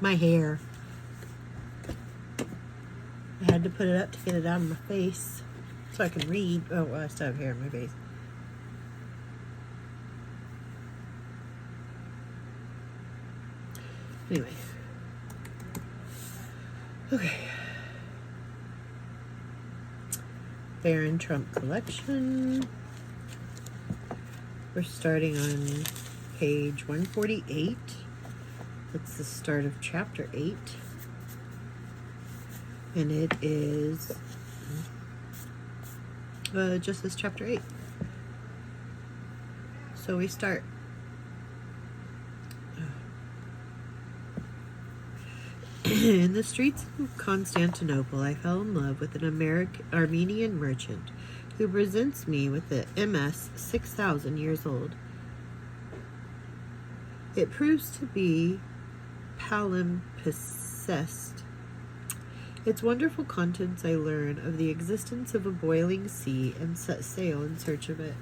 My hair. I had to put it up to get it out of my face so I can read. Oh, well, I still have hair in my face. Anyway. Okay. Barron Trump Collection. We're starting on page 148. That's the start of chapter 8. And it is just this chapter 8. So we start. In the streets of Constantinople, I fell in love with an Armenian merchant who presents me with the MS 6,000 years old. It proves to be palimpsest. Its wonderful contents I learn of the existence of a boiling sea and set sail in search of it.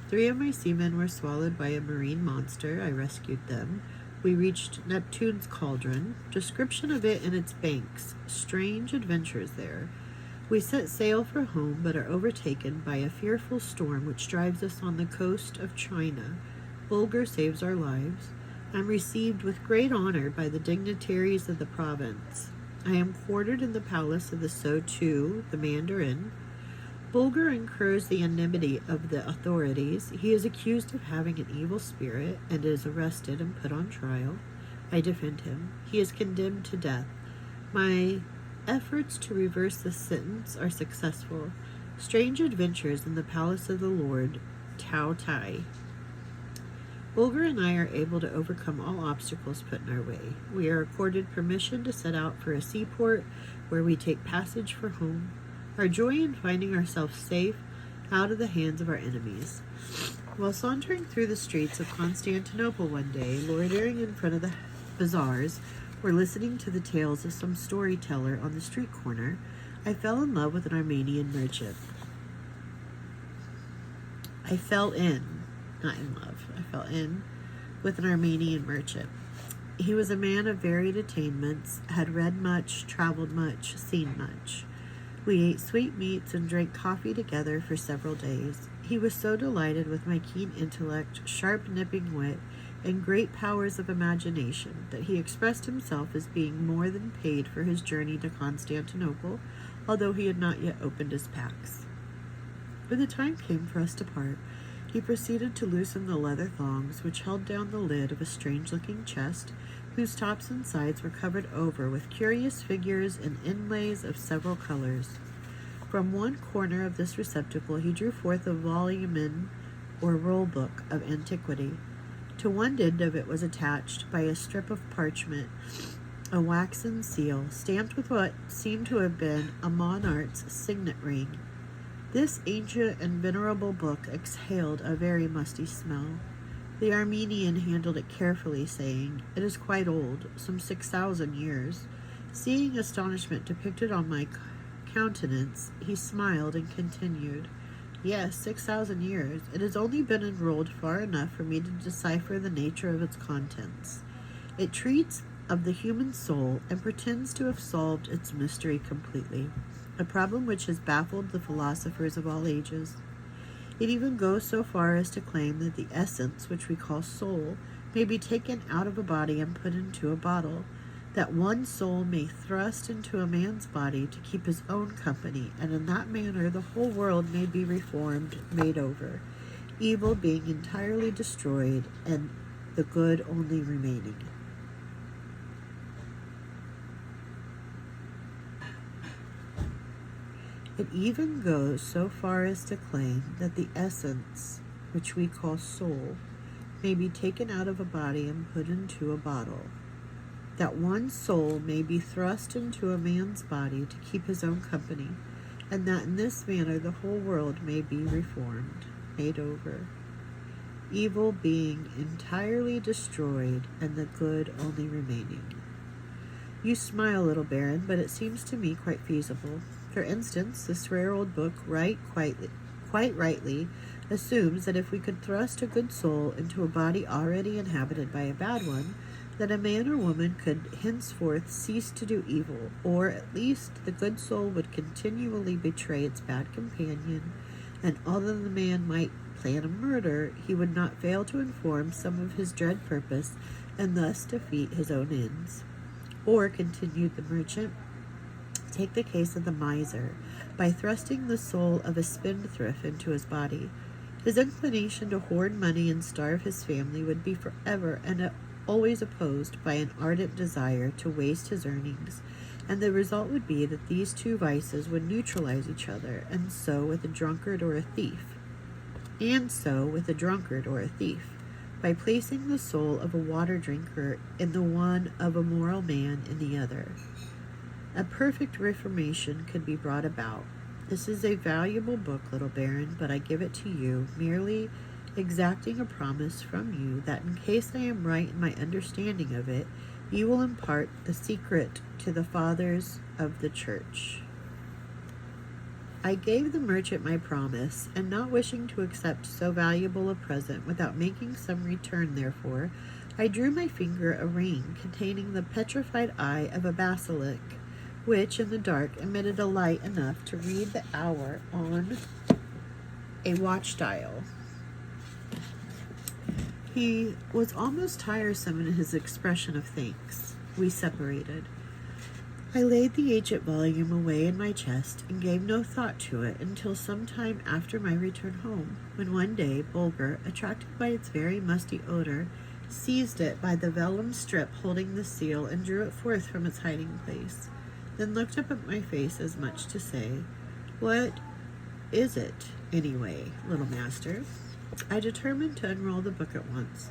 3 of my seamen were swallowed by a marine monster. I rescued them. We reached Neptune's cauldron. Description of it and its banks. Strange adventures there. We set sail for home, but are overtaken by a fearful storm which drives us on the coast of China. Bulgar saves our lives. I'm received with great honor by the dignitaries of the province. I am quartered in the palace of the So-Chu, the Mandarin. Bulgar incurs the enmity of the authorities. He is accused of having an evil spirit and is arrested and put on trial. I defend him. He is condemned to death. My efforts to reverse the sentence are successful. Strange adventures in the palace of the Lord Tao Tai. Bulgar and I are able to overcome all obstacles put in our way. We are accorded permission to set out for a seaport where we take passage for home. Our joy in finding ourselves safe out of the hands of our enemies. While sauntering through the streets of Constantinople one day, loitering in front of the bazaars, or listening to the tales of some storyteller on the street corner, I fell in love with an Armenian merchant. I fell in with an Armenian merchant. He was a man of varied attainments, had read much, traveled much, seen much. We ate sweetmeats and drank coffee together for several days. He was so delighted with my keen intellect, sharp nipping wit, and great powers of imagination that he expressed himself as being more than paid for his journey to Constantinople, although he had not yet opened his packs. When the time came for us to part, he proceeded to loosen the leather thongs which held down the lid of a strange-looking chest, whose tops and sides were covered over with curious figures and inlays of several colors. From one corner of this receptacle he drew forth a volumen or roll book of antiquity. To one end of it was attached, by a strip of parchment, a waxen seal, stamped with what seemed to have been a monarch's signet ring. This ancient and venerable book exhaled a very musty smell. The Armenian handled it carefully, saying, "It is quite old, some 6,000 years." Seeing astonishment depicted on my countenance, he smiled and continued, "Yes, 6,000 years. It has only been enrolled far enough for me to decipher the nature of its contents. It treats of the human soul and pretends to have solved its mystery completely, a problem which has baffled the philosophers of all ages. It even goes so far as to claim that the essence, which we call soul, may be taken out of a body and put into a bottle, that one soul may thrust into a man's body to keep his own company, and in that manner the whole world may be reformed, made over, evil being entirely destroyed, and the good only remaining." It even goes so far as to claim that the essence, which we call soul, may be taken out of a body and put into a bottle, that one soul may be thrust into a man's body to keep his own company, and that in this manner the whole world may be reformed, made over, evil being entirely destroyed, and the good only remaining. You smile, little Baron, but it seems to me quite feasible. For instance, this rare old book quite rightly assumes that if we could thrust a good soul into a body already inhabited by a bad one, that a man or woman could henceforth cease to do evil, or at least the good soul would continually betray its bad companion, and although the man might plan a murder, he would not fail to inform some of his dread purpose, and thus defeat his own ends. Or, continued the merchant, take the case of the miser, by thrusting the soul of a spendthrift into his body. His inclination to hoard money and starve his family would be forever and always opposed by an ardent desire to waste his earnings, and the result would be that these two vices would neutralize each other, and so with a drunkard or a thief, by placing the soul of a water drinker in the one of a moral man in the other. A perfect reformation could be brought about. This is a valuable book, little Baron, but I give it to you, merely exacting a promise from you that in case I am right in my understanding of it, you will impart the secret to the fathers of the church. I gave the merchant my promise, and not wishing to accept so valuable a present without making some return therefor, I drew my finger a ring containing the petrified eye of a basilisk, which in the dark emitted a light enough to read the hour on a watch dial. He was almost tiresome in his expression of thanks. We separated. I laid the ancient volume away in my chest and gave no thought to it until some time after my return home, when one day Bulger, attracted by its very musty odor, seized it by the vellum strip holding the seal and drew it forth from its hiding place, then looked up at my face as much to say, "What is it, anyway, little master?" I determined to unroll the book at once.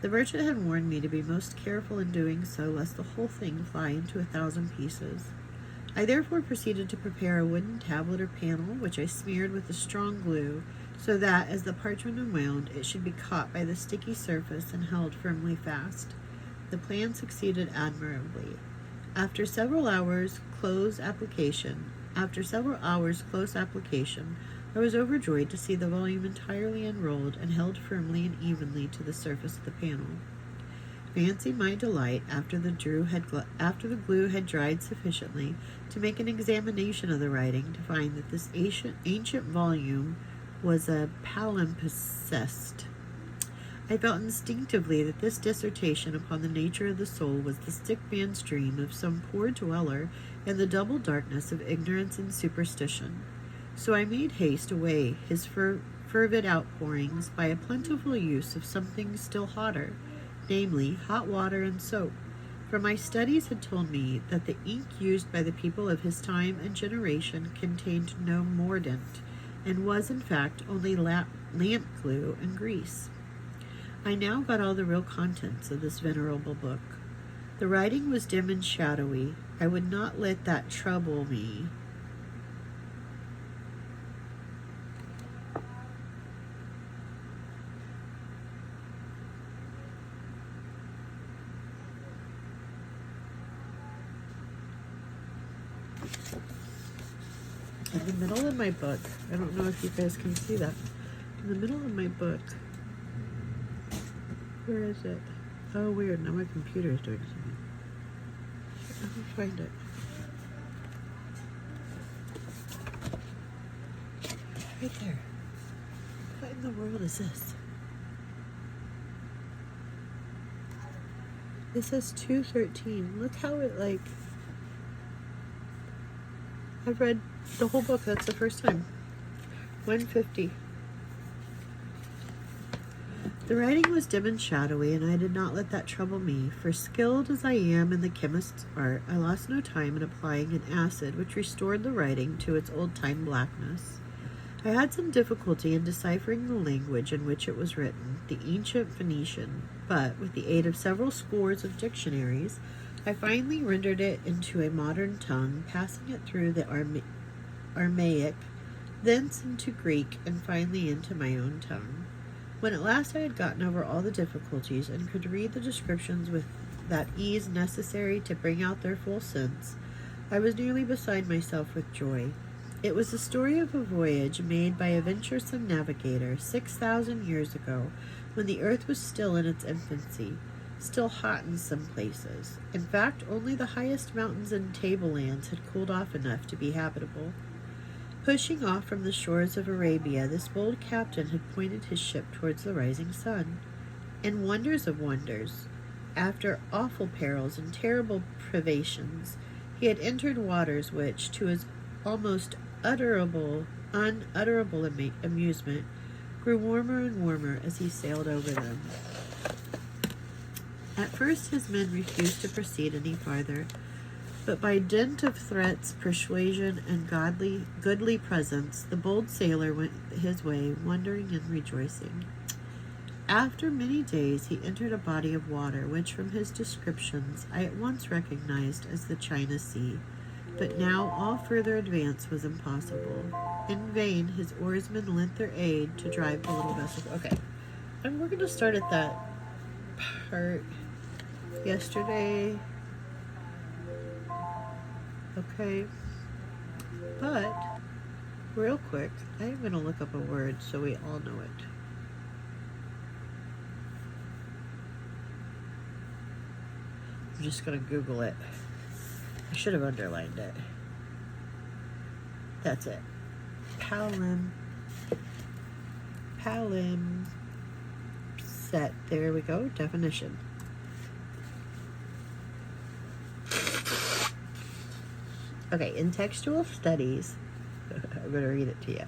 The merchant had warned me to be most careful in doing so, lest the whole thing fly into 1,000 pieces. I therefore proceeded to prepare a wooden tablet or panel, which I smeared with a strong glue, so that, as the parchment unwound, it should be caught by the sticky surface and held firmly fast. The plan succeeded admirably. After several hours' close application, I was overjoyed to see the volume entirely unrolled and held firmly and evenly to the surface of the panel. Fancy my delight after the glue had dried sufficiently to make an examination of the writing, to find that this ancient volume was a palimpsest. I felt instinctively that this dissertation upon the nature of the soul was the sick man's dream of some poor dweller in the double darkness of ignorance and superstition. So I made haste away his fervid outpourings by a plentiful use of something still hotter, namely hot water and soap, for my studies had told me that the ink used by the people of his time and generation contained no mordant, and was in fact only lamp glue and grease. I now got all the real contents of this venerable book. The writing was dim and shadowy. I would not let that trouble me. In the middle of my book, I don't know if you guys can see that. In the middle of my book, where is it? Oh, weird. Now my computer is doing something. I can find it. Right there. What in the world is this? It says 213. Look how it, like... I've read the whole book. That's the first time. 150. The writing was dim and shadowy, and I did not let that trouble me, for skilled as I am in the chemist's art, I lost no time in applying an acid which restored the writing to its old-time blackness. I had some difficulty in deciphering the language in which it was written, the ancient Phoenician, but with the aid of several scores of dictionaries, I finally rendered it into a modern tongue, passing it through the Aramaic, thence into Greek, and finally into my own tongue. When at last I had gotten over all the difficulties and could read the descriptions with that ease necessary to bring out their full sense, I was nearly beside myself with joy. It was the story of a voyage made by a venturesome navigator 6,000 years ago, when the earth was still in its infancy. Still hot in some places. In fact, only the highest mountains and tablelands had cooled off enough to be habitable. Pushing off from the shores of Arabia, this bold captain had pointed his ship towards the rising sun. And wonders of wonders, after awful perils and terrible privations, he had entered waters which, to his almost unutterable amusement, grew warmer and warmer as he sailed over them. At first his men refused to proceed any farther, but by dint of threats, persuasion, and goodly presence, the bold sailor went his way, wondering and rejoicing. After many days he entered a body of water, which from his descriptions I at once recognized as the China Sea, but now all further advance was impossible. In vain his oarsmen lent their aid to drive the little vessel. Okay, and we're going to start at that part yesterday. Okay, but real quick, I am going to look up a word so we all know it. I'm just going to Google it. I should have underlined it. That's it. Palimpsest. There we go. Definition. Okay, in textual studies, I'm going to read it to you.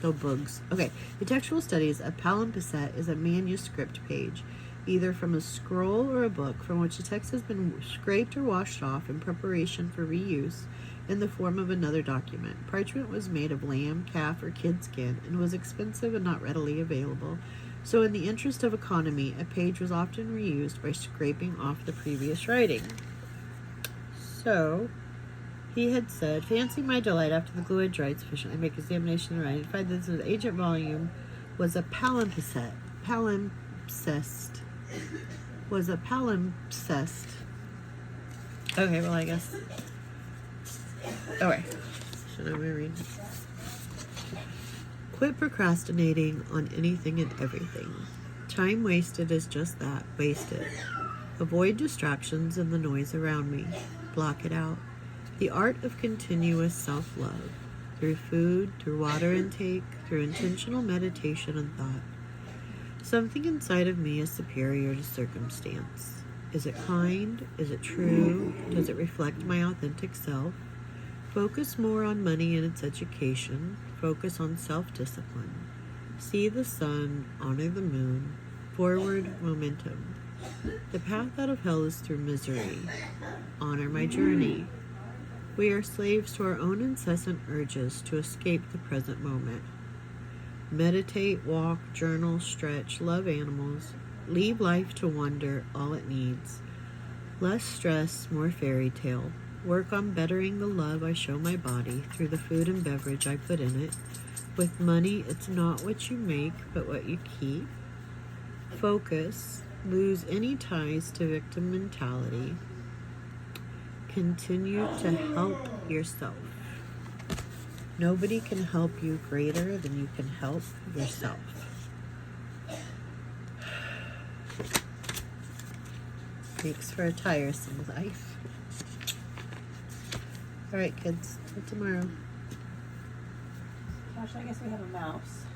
No bugs. Okay, in textual studies, a palimpsest is a manuscript page, either from a scroll or a book, from which the text has been scraped or washed off in preparation for reuse in the form of another document. Parchment was made of lamb, calf, or kid skin, and was expensive and not readily available. So in the interest of economy, a page was often reused by scraping off the previous writing. So, he had said, fancy my delight after the glue had dried sufficiently, make examination and write, and find that the ancient volume was a palimpsest. Okay, well, I guess. Okay, so now I'm going to read. Quit procrastinating on anything and everything. Time wasted is just that, wasted. Avoid distractions and the noise around me. Block it out. The art of continuous self-love, through food, through water intake, through intentional meditation and thought. Something inside of me is superior to circumstance. Is it kind? Is it true? Does it reflect my authentic self? Focus more on money and its education. Focus on self-discipline. See the sun, honor the moon. Forward momentum. The path out of hell is through misery. Honor my journey. We are slaves to our own incessant urges to escape the present moment. Meditate, walk, journal, stretch, love animals. Leave life to wonder all it needs. Less stress, more fairy tale. Work on bettering the love I show my body through the food and beverage I put in it. With money, it's not what you make, but what you keep. Focus. Lose any ties to victim mentality. Continue to help yourself. Nobody can help you greater than you can help yourself. Makes for a tiresome life. All right, kids. Till tomorrow. Gosh, I guess we have a mouse.